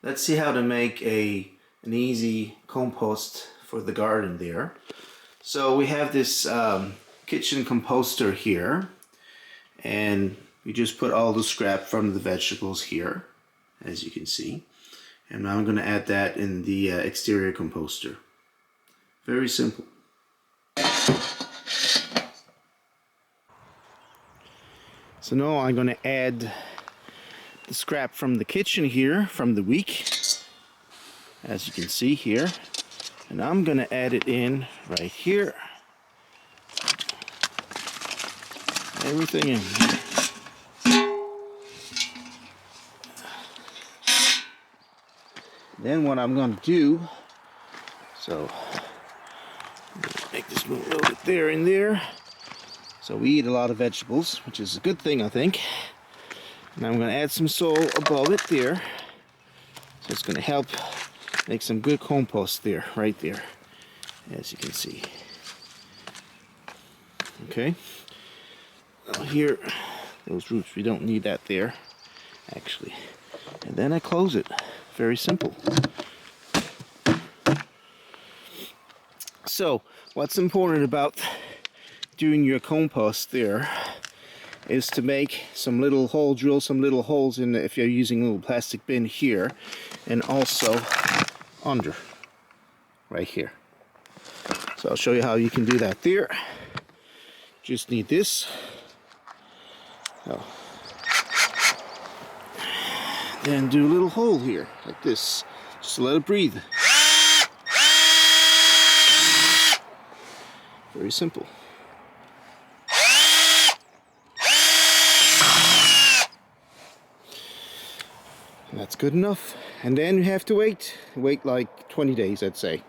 Let's see how to make an easy compost for the garden there. So we have this kitchen composter here, and we just put all the scrap from the vegetables here, as you can see. And now I'm going to add that in the exterior composter. Very simple. So now I'm going to add the scrap from the kitchen here, from the week, as you can see here. And I'm going to add it in right here. Everything in here. Then what I'm going to do, so make this move a little bit there and there. So we eat a lot of vegetables, which is a good thing, I think. Now I'm going to add some soil above it there. So it's going to help make some good compost there, right there, as you can see. Okay. Now here, those roots, we don't need that there, actually. And then I close it. Very simple. So, what's important about doing your compost there is to make some little hole, drill some little holes in if you're using a little plastic bin here, and also under, right here. So I'll show you how you can do that there. Just need this. Oh. Then do a little hole here, like this, just to let it breathe. Very simple. And that's good enough. And then you have to wait like 20 days, I'd say.